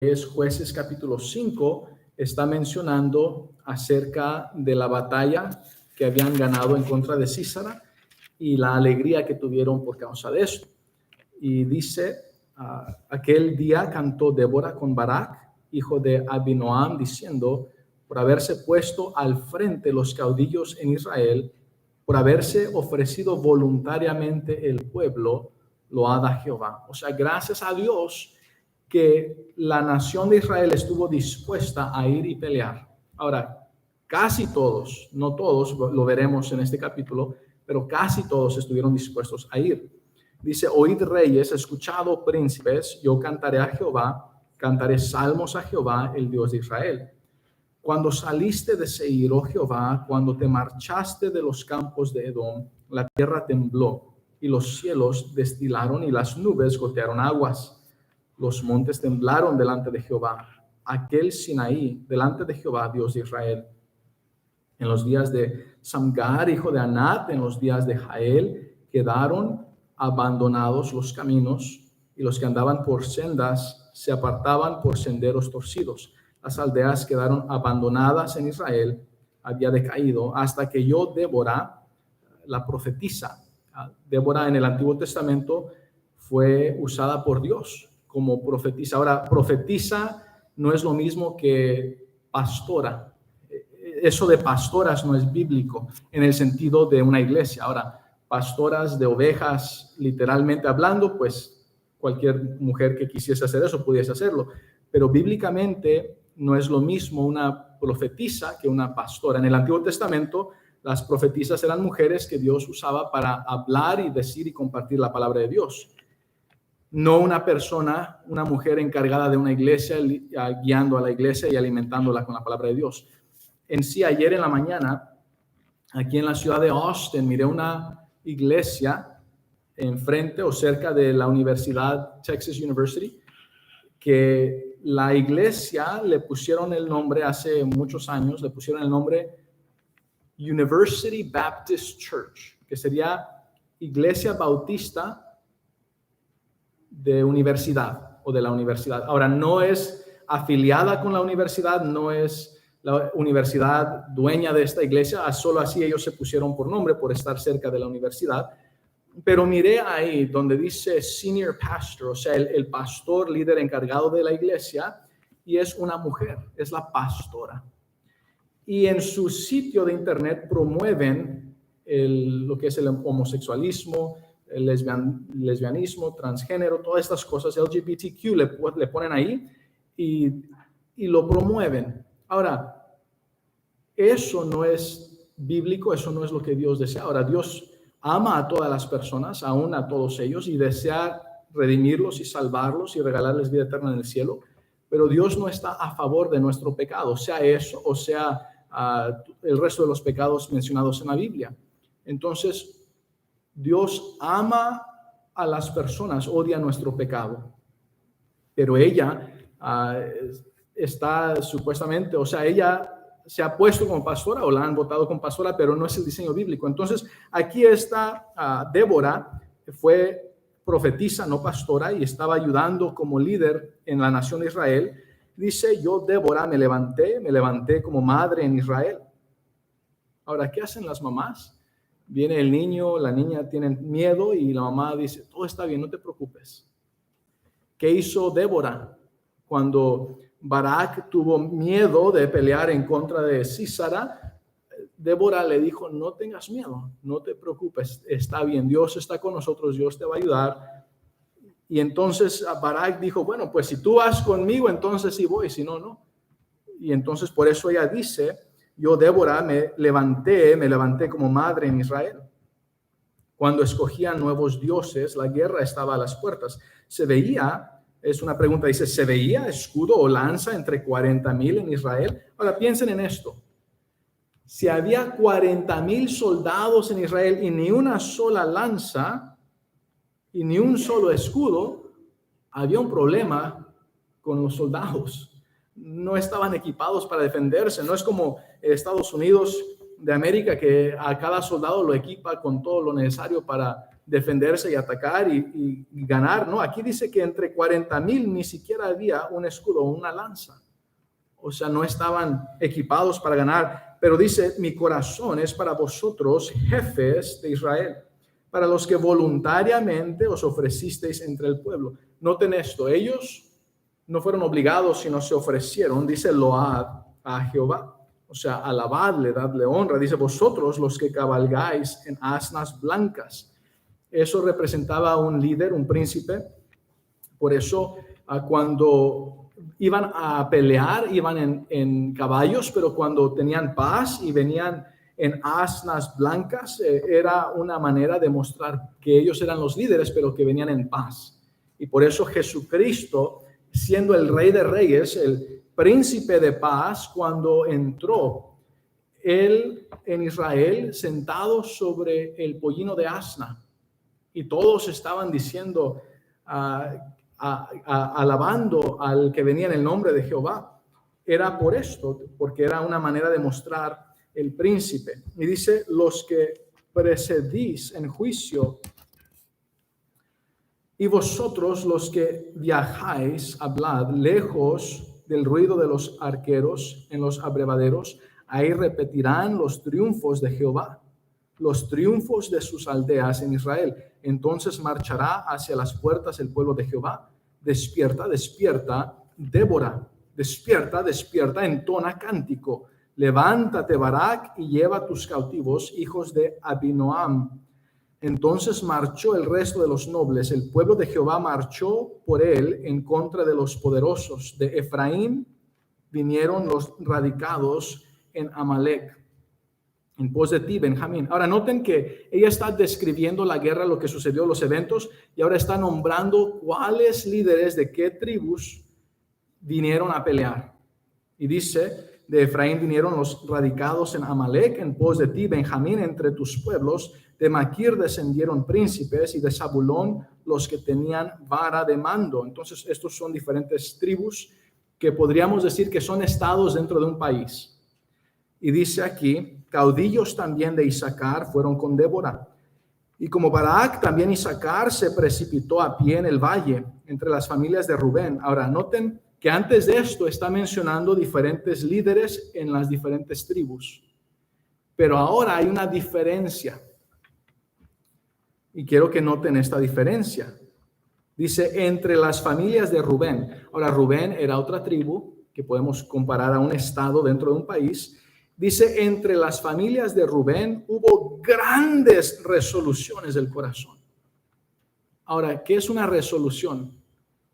es Jueces capítulo 5, está mencionando acerca de la batalla que habían ganado en contra de Sísara y la alegría que tuvieron por causa de esto. Y dice, aquel día cantó Débora con Barak, hijo de Abinoam, diciendo, por haberse puesto al frente los caudillos en Israel, por haberse ofrecido voluntariamente el pueblo, loada Jehová. O sea, gracias a Dios que la nación de Israel estuvo dispuesta a ir y pelear. Ahora, casi todos, no todos, lo veremos en este capítulo, pero casi todos estuvieron dispuestos a ir. Dice, oíd reyes, escuchad príncipes, yo cantaré a Jehová, cantaré salmos a Jehová, el Dios de Israel. Cuando saliste de Seir, oh Jehová, cuando te marchaste de los campos de Edom, la tierra tembló y los cielos destilaron y las nubes gotearon aguas. Los montes temblaron delante de Jehová, aquel Sinaí, delante de Jehová, Dios de Israel. En los días de Samgar, hijo de Anat, en los días de Jael, quedaron abandonados los caminos, y los que andaban por sendas se apartaban por senderos torcidos. Las aldeas quedaron abandonadas en Israel, había decaído, hasta que yo, Débora, la profetisa. Débora en el Antiguo Testamento fue usada por Dios como profetisa. Ahora, profetisa no es lo mismo que pastora. Eso de pastoras no es bíblico en el sentido de una iglesia. Ahora, pastoras de ovejas, literalmente hablando, pues cualquier mujer que quisiese hacer eso pudiese hacerlo. Pero bíblicamente no es lo mismo una profetisa que una pastora. En el Antiguo Testamento, las profetisas eran mujeres que Dios usaba para hablar y decir y compartir la palabra de Dios. No una persona, una mujer encargada de una iglesia, guiando a la iglesia y alimentándola con la palabra de Dios. En sí, ayer en la mañana, aquí en la ciudad de Austin, miré una iglesia enfrente o cerca de la universidad, Texas University, que la iglesia le pusieron el nombre hace muchos años, le pusieron el nombre University Baptist Church, que sería Iglesia Bautista de universidad o de la universidad. Ahora, no es afiliada con la universidad, no es la universidad dueña de esta iglesia, solo así ellos se pusieron por nombre, por estar cerca de la universidad. Pero miré ahí donde dice senior pastor, o sea, el pastor líder encargado de la iglesia, y es una mujer, es la pastora. Y en su sitio de internet promueven lo que es el homosexualismo, el lesbianismo, transgénero, todas estas cosas, LGBTQ, le ponen ahí y lo promueven. Ahora, eso no es bíblico, eso no es lo que Dios desea. Ahora, Dios ama a todas las personas, aún a todos ellos, y desea redimirlos y salvarlos y regalarles vida eterna en el cielo, pero Dios no está a favor de nuestro pecado, sea eso o sea el resto de los pecados mencionados en la Biblia. Entonces, Dios ama a las personas, odia nuestro pecado, pero ella está supuestamente, o sea, ella se ha puesto como pastora o la han votado como pastora, pero no es el diseño bíblico. Entonces, aquí está Débora, que fue profetisa, no pastora, y estaba ayudando como líder en la nación de Israel. Dice, yo, Débora, me levanté como madre en Israel. Ahora, ¿qué hacen las mamás? Viene el niño, la niña tienen miedo y la mamá dice, todo está bien, no te preocupes. ¿Qué hizo Débora cuando Barak tuvo miedo de pelear en contra de Sísara? Débora le dijo, no tengas miedo, no te preocupes, está bien, Dios está con nosotros, Dios te va a ayudar. Y entonces Barak dijo, bueno, pues si tú vas conmigo, entonces sí voy, si no, no. Y entonces por eso ella dice, yo, Débora, me levanté como madre en Israel. Cuando escogían nuevos dioses, la guerra estaba a las puertas. Se veía, es una pregunta, dice, ¿se veía escudo o lanza entre 40,000 en Israel? Ahora piensen en esto. Si había 40,000 soldados en Israel y ni una sola lanza y ni un solo escudo, había un problema con los soldados. No estaban equipados para defenderse. No es como Estados Unidos de América, que a cada soldado lo equipa con todo lo necesario para defenderse y atacar y ganar, ¿no? Aquí dice que entre 40,000 ni siquiera había un escudo o una lanza. O sea, no estaban equipados para ganar. Pero dice, mi corazón es para vosotros, jefes de Israel, para los que voluntariamente os ofrecisteis entre el pueblo. Noten esto, ellos no fueron obligados, sino se ofrecieron. Dice, load a Jehová. O sea, alabadle, dadle honra. Dice, vosotros los que cabalgáis en asnas blancas. Eso representaba a un líder, un príncipe. Por eso, cuando iban a pelear, iban en caballos, pero cuando tenían paz y venían en asnas blancas, era una manera de mostrar que ellos eran los líderes, pero que venían en paz. Y por eso Jesucristo, siendo el Rey de Reyes, el príncipe de paz, cuando entró él en Israel sentado sobre el pollino de asna, y todos estaban diciendo, alabando al que venía en el nombre de Jehová, era por esto, porque era una manera de mostrar el príncipe. Y dice, los que precedís en juicio, y vosotros los que viajáis, hablad lejos del ruido de los arqueros en los abrevaderos, ahí repetirán los triunfos de Jehová, los triunfos de sus aldeas en Israel. Entonces marchará hacia las puertas el pueblo de Jehová. Despierta, despierta, Débora, despierta, despierta, entona cántico. Levántate, Barak, y lleva tus cautivos, hijos de Abinoam. Entonces marchó el resto de los nobles. El pueblo de Jehová marchó por él en contra de los poderosos. De Efraín vinieron los radicados en Amalek, en pos de ti, Benjamín. Ahora noten que ella está describiendo la guerra, lo que sucedió, los eventos, y ahora está nombrando cuáles líderes de qué tribus vinieron a pelear. Y dice, de Efraín vinieron los radicados en Amalek, en pos de ti, Benjamín, entre tus pueblos. De Maquir descendieron príncipes, y de Zabulón los que tenían vara de mando. Entonces, estos son diferentes tribus que podríamos decir que son estados dentro de un país. Y dice aquí, caudillos también de Isaacar fueron con Débora. Y como Barak, también Isaacar se precipitó a pie en el valle, entre las familias de Rubén. Ahora, noten que antes de esto está mencionando diferentes líderes en las diferentes tribus. Pero ahora hay una diferencia. Y quiero que noten esta diferencia. Dice, entre las familias de Rubén. Ahora, Rubén era otra tribu que podemos comparar a un estado dentro de un país. Dice, entre las familias de Rubén hubo grandes resoluciones del corazón. Ahora, ¿qué es una resolución?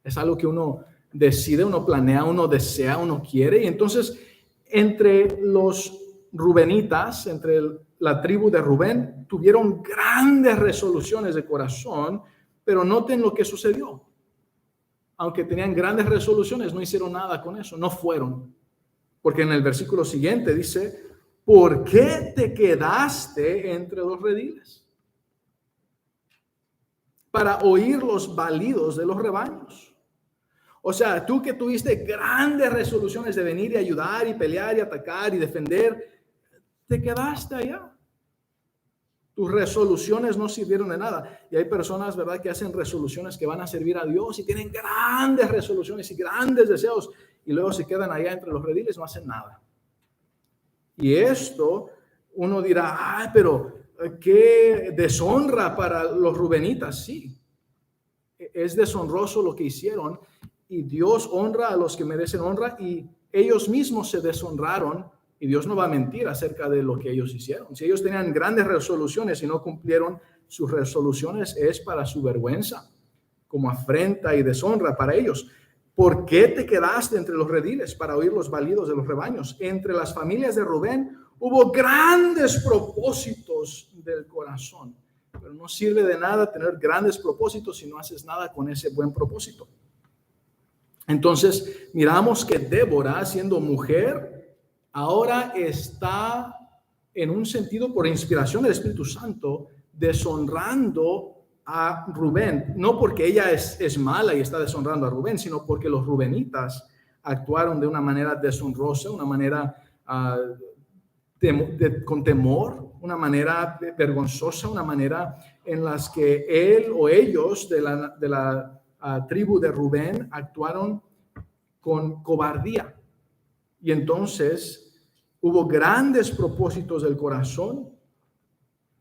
Es algo que uno decide, uno planea, uno desea, uno quiere. Y entonces, entre los rubenitas, entre la tribu de Rubén, tuvieron grandes resoluciones de corazón, pero noten lo que sucedió. Aunque tenían grandes resoluciones, no hicieron nada con eso, no fueron. Porque en el versículo siguiente dice, ¿por qué te quedaste entre los rediles? Para oír los balidos de los rebaños. O sea, tú que tuviste grandes resoluciones de venir y ayudar y pelear y atacar y defender, te quedaste allá. Tus resoluciones no sirvieron de nada. Y hay personas, ¿verdad?, que hacen resoluciones que van a servir a Dios y tienen grandes resoluciones y grandes deseos y luego se quedan allá entre los rediles, no hacen nada. Y esto, uno dirá, ay, pero qué deshonra para los rubenitas. Sí, es deshonroso lo que hicieron y Dios honra a los que merecen honra y ellos mismos se deshonraron. Y Dios no va a mentir acerca de lo que ellos hicieron. Si ellos tenían grandes resoluciones y no cumplieron sus resoluciones, es para su vergüenza, como afrenta y deshonra para ellos. ¿Por qué te quedaste entre los rediles para oír los balidos de los rebaños? Entre las familias de Rubén hubo grandes propósitos del corazón. Pero no sirve de nada tener grandes propósitos si no haces nada con ese buen propósito. Entonces, miramos que Débora, siendo mujer, ahora está en un sentido por inspiración del Espíritu Santo deshonrando a Rubén, no porque ella es mala y está deshonrando a Rubén, sino porque los rubenitas actuaron de una manera deshonrosa, una manera con temor, una manera vergonzosa, una manera en las que él o ellos de la tribu de Rubén actuaron con cobardía. Y entonces hubo grandes propósitos del corazón,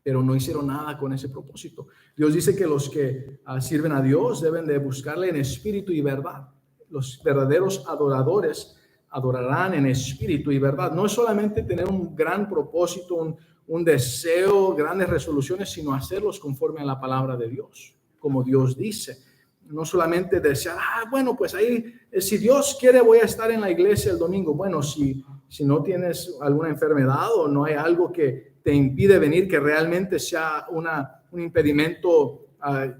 pero no hicieron nada con ese propósito. Dios dice que los que sirven a Dios deben de buscarle en espíritu y verdad. Los verdaderos adoradores adorarán en espíritu y verdad. No es solamente tener un gran propósito, un deseo, grandes resoluciones, sino hacerlos conforme a la palabra de Dios, como Dios dice. No solamente desear, bueno, pues ahí, si Dios quiere, voy a estar en la iglesia el domingo. Bueno, si no tienes alguna enfermedad o no hay algo que te impide venir, que realmente sea un impedimento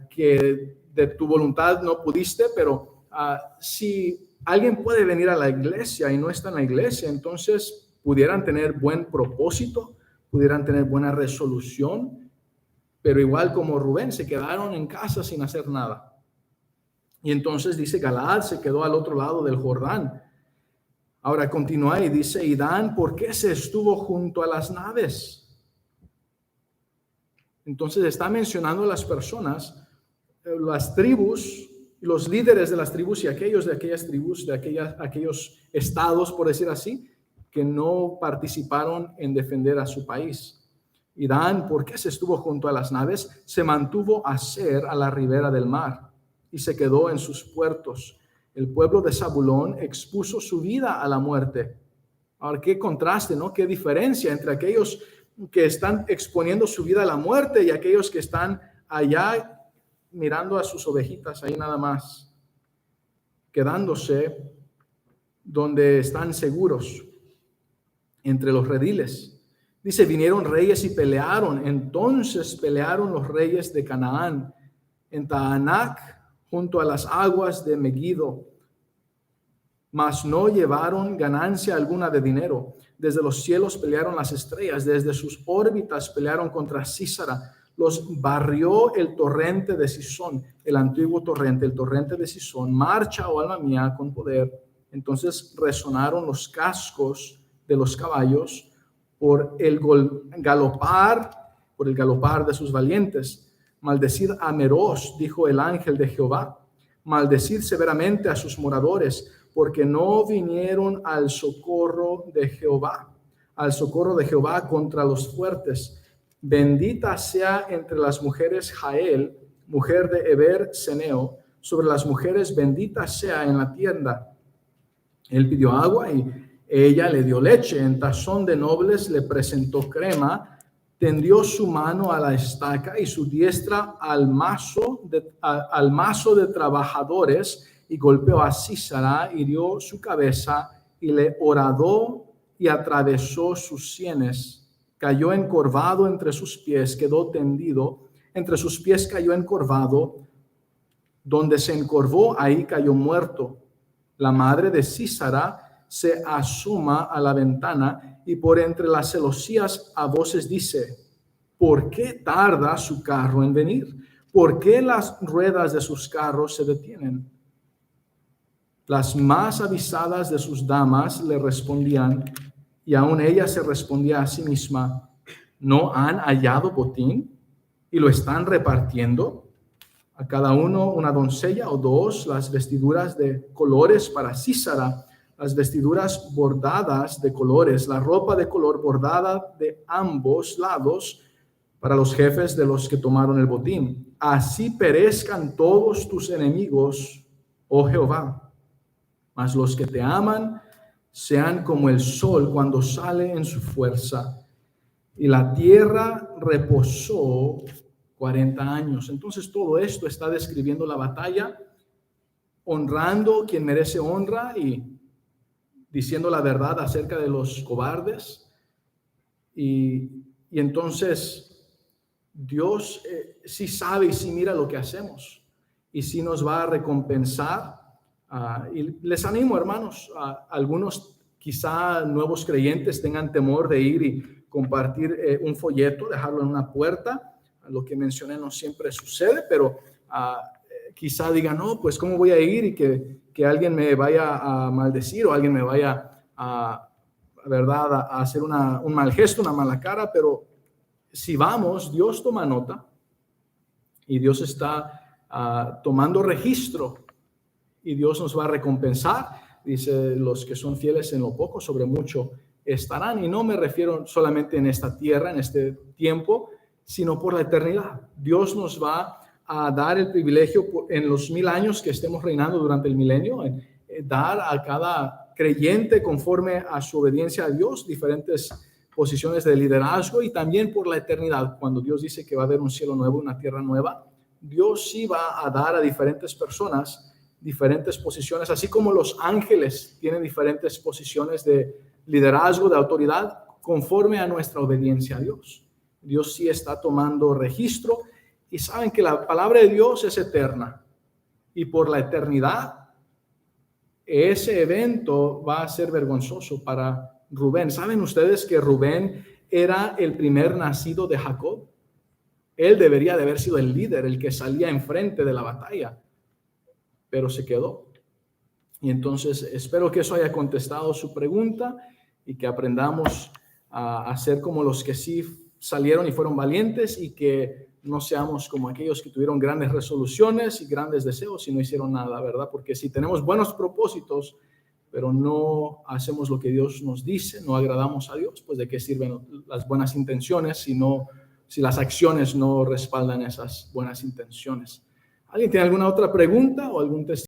que de tu voluntad no pudiste, pero si alguien puede venir a la iglesia y no está en la iglesia, entonces pudieran tener buen propósito, pudieran tener buena resolución, pero igual como Rubén, se quedaron en casa sin hacer nada. Y entonces dice, Galaad se quedó al otro lado del Jordán. Ahora continúa y dice, y Dan, ¿por qué se estuvo junto a las naves? Entonces está mencionando a las personas, las tribus, los líderes de las tribus y aquellos de aquellas tribus, aquellos estados, por decir así, que no participaron en defender a su país. Y Dan, ¿por qué se estuvo junto a las naves? Se mantuvo a Ser, a la ribera del mar, y se quedó en sus puertos. El pueblo de Zabulón expuso su vida a la muerte. Ahora, qué contraste, ¿no? Qué diferencia entre aquellos que están exponiendo su vida a la muerte y aquellos que están allá mirando a sus ovejitas ahí nada más, quedándose donde están seguros, entre los rediles. Dice, vinieron reyes y pelearon. Entonces pelearon los reyes de Canaán en Taanac, junto a las aguas de Megiddo, mas no llevaron ganancia alguna de dinero. Desde los cielos pelearon las estrellas, desde sus órbitas pelearon contra Sísara. Los barrió el torrente de Sison, el antiguo torrente, el torrente de Sison. Marcha, oh alma mía, con poder. Entonces resonaron los cascos de los caballos por el galopar de sus valientes. Maldecid a Meroz, dijo el ángel de Jehová. Maldecid severamente a sus moradores, porque no vinieron al socorro de Jehová contra los fuertes. Bendita sea entre las mujeres Jael, mujer de Eber Seneo, sobre las mujeres bendita sea en la tienda. Él pidió agua y ella le dio leche. En tazón de nobles le presentó crema. Tendió su mano a la estaca y su diestra al mazo de trabajadores, y golpeó a Sísara, hirió su cabeza y le horadó y atravesó sus sienes. Cayó encorvado entre sus pies, quedó tendido. Entre sus pies cayó encorvado. Donde se encorvó, ahí cayó muerto. La madre de Sísara se asoma a la ventana y por entre las celosías a voces dice, ¿por qué tarda su carro en venir? ¿Por qué las ruedas de sus carros se detienen? Las más avisadas de sus damas le respondían, y aún ella se respondía a sí misma, ¿no han hallado botín y lo están repartiendo? A cada uno una doncella o dos, las vestiduras de colores para Sísara, las vestiduras bordadas de colores, la ropa de color bordada de ambos lados para los jefes de los que tomaron el botín. Así perezcan todos tus enemigos, oh Jehová. Mas los que te aman sean como el sol cuando sale en su fuerza. Y la tierra reposó 40 años. Entonces todo esto está describiendo la batalla, honrando quien merece honra y diciendo la verdad acerca de los cobardes. Y entonces Dios sí sabe y sí mira lo que hacemos y sí nos va a recompensar. Y les animo, hermanos, algunos quizá nuevos creyentes tengan temor de ir y compartir un folleto, dejarlo en una puerta. Lo que mencioné no siempre sucede, pero quizá digan, no, pues ¿cómo voy a ir y que alguien me vaya a maldecir o alguien me vaya a ¿verdad?, a hacer un mal gesto, una mala cara, pero si vamos, Dios toma nota y Dios está tomando registro y Dios nos va a recompensar. Dice, los que son fieles en lo poco, sobre mucho estarán. Y no me refiero solamente en esta tierra, en este tiempo, sino por la eternidad. Dios nos va a dar el privilegio en los 1000 años que estemos reinando durante el milenio, dar a cada creyente conforme a su obediencia a Dios diferentes posiciones de liderazgo, y también por la eternidad, cuando Dios dice que va a haber un cielo nuevo, una tierra nueva. Dios sí va a dar a diferentes personas diferentes posiciones, así como los ángeles tienen diferentes posiciones de liderazgo, de autoridad, conforme a nuestra obediencia a Dios. Dios sí está tomando registro, y saben que la palabra de Dios es eterna, y por la eternidad ese evento va a ser vergonzoso para Rubén. ¿Saben ustedes que Rubén era el primer nacido de Jacob? Él debería de haber sido el líder, el que salía enfrente de la batalla, pero se quedó. Y entonces espero que eso haya contestado su pregunta y que aprendamos a ser como los que sí salieron y fueron valientes, y que no seamos como aquellos que tuvieron grandes resoluciones y grandes deseos y no hicieron nada, ¿verdad? Porque si tenemos buenos propósitos, pero no hacemos lo que Dios nos dice, no agradamos a Dios, pues ¿de qué sirven las buenas intenciones si las acciones no respaldan esas buenas intenciones? ¿Alguien tiene alguna otra pregunta o algún testimonio?